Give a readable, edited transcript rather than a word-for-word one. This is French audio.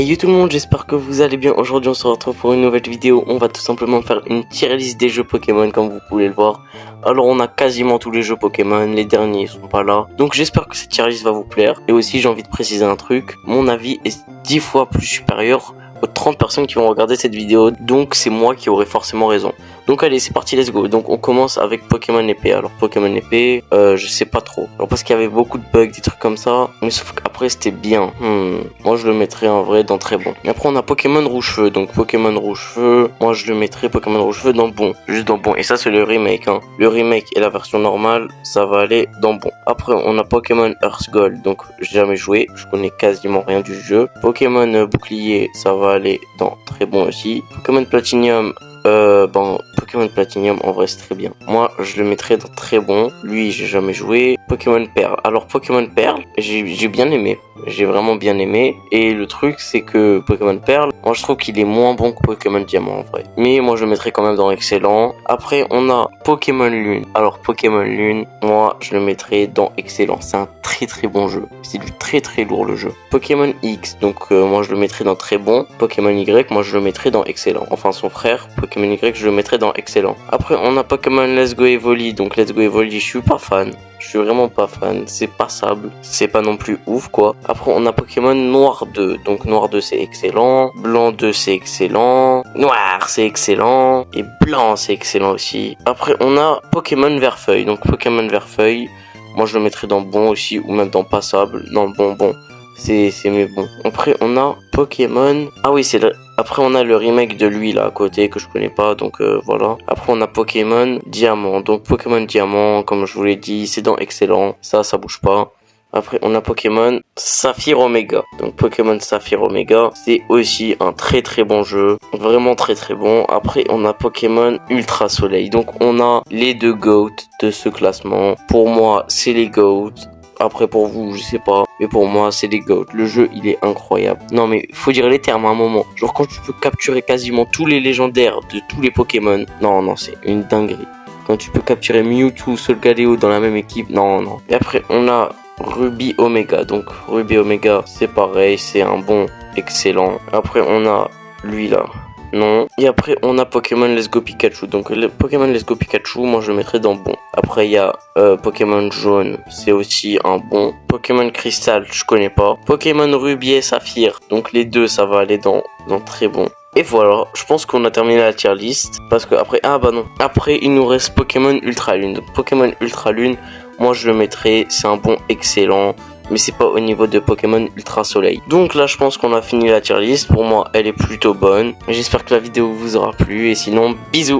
Et yo tout le monde, j'espère que vous allez bien. Aujourd'hui on se retrouve pour une nouvelle vidéo. On va tout simplement faire une tier list des jeux Pokémon comme vous pouvez le voir. Alors on a quasiment tous les jeux Pokémon, les derniers sont pas là. Donc j'espère que cette tier list va vous plaire. Et aussi j'ai envie de préciser un truc, mon avis est 10 fois plus supérieur aux 30 personnes qui vont regarder cette vidéo. Donc c'est moi qui aurai forcément raison. Donc allez, c'est parti, let's go. Donc on commence avec Pokémon épée. Alors Pokémon épée, je sais pas trop. Alors parce qu'il y avait beaucoup de bugs, des trucs comme ça. Mais sauf qu'après c'était bien. Moi je le mettrais en vrai dans très bon. Et après on a Pokémon rouge-feu. Donc Pokémon rouge-feu, moi je le mettrais Pokémon rouge-feu dans bon. Juste dans bon. Et ça c'est le remake. Le remake et la version normale, ça va aller dans bon. Après on a Pokémon Earth Gold. Donc j'ai jamais joué. Je connais quasiment rien du jeu. Pokémon bouclier, ça va aller dans très bon aussi. Pokémon Platinum. Pokémon Platinum en vrai c'est très bien. Moi je le mettrais dans très bon. Lui j'ai jamais joué. Pokémon Perle. Alors Pokémon Perle, j'ai bien aimé. J'ai vraiment bien aimé. Et le truc c'est que Pokémon Perle, moi je trouve qu'il est moins bon que Pokémon Diamant en vrai. Mais moi je le mettrais quand même dans excellent. Après on a Pokémon Lune. Alors Pokémon Lune, moi je le mettrais dans excellent. C'est un très bon jeu. C'est du très lourd le jeu. Pokémon X, donc moi je le mettrais dans très bon. Pokémon Y, moi je le mettrais dans excellent. Enfin son frère, Pokémon Y, je le mettrais dans excellent. Après on a Pokémon Let's Go Evoli. Donc Let's Go Evoli, je suis pas fan. Je suis vraiment pas fan, c'est passable, c'est pas non plus ouf quoi. Après on a Pokémon Noir 2, donc Noir 2 c'est excellent, Blanc 2 c'est excellent, Noir c'est excellent, et Blanc c'est excellent aussi. Après on a Pokémon Vert-Feuille, donc Pokémon Vert-Feuille, moi je le mettrais dans bon aussi, ou même dans passable, dans bon. C'est mieux bon. Après on a Pokémon, ah oui c'est le... Après on a le remake de lui là à côté que je connais pas, donc voilà. Après on a Pokémon Diamant, donc Pokémon Diamant comme je vous l'ai dit c'est dans excellent, ça bouge pas. Après on a Pokémon Saphir Omega, donc Pokémon Saphir Omega c'est aussi un très bon jeu, vraiment très bon. Après on a Pokémon Ultra Soleil, donc on a les deux GOAT de ce classement. Pour moi c'est les GOAT. Après pour vous je sais pas, mais pour moi c'est les GOAT. Le jeu il est incroyable. Non mais faut dire les termes à un moment. Genre quand tu peux capturer quasiment tous les légendaires de tous les Pokémon. Non c'est une dinguerie. Quand tu peux capturer Mewtwo, Solgaleo dans la même équipe. Non. Et après on a Ruby Omega. Donc Ruby Omega c'est pareil, c'est un bon excellent. Après on a lui là. Non. Et après on a Pokémon Let's Go Pikachu. Donc le Pokémon Let's Go Pikachu, moi je le mettrais dans bon. Après il y a Pokémon Jaune, c'est aussi un bon. Pokémon Cristal, je connais pas. Pokémon Ruby et Saphir, donc les deux ça va aller dans très bon. Et voilà, je pense qu'on a terminé la tier list. Parce que après, après il nous reste Pokémon Ultra Lune. Donc Pokémon Ultra Lune, moi je le mettrais, c'est un bon excellent. Mais c'est pas au niveau de Pokémon Ultra Soleil. Donc là je pense qu'on a fini la tier list. Pour moi elle est plutôt bonne. J'espère que la vidéo vous aura plu. Et sinon bisous.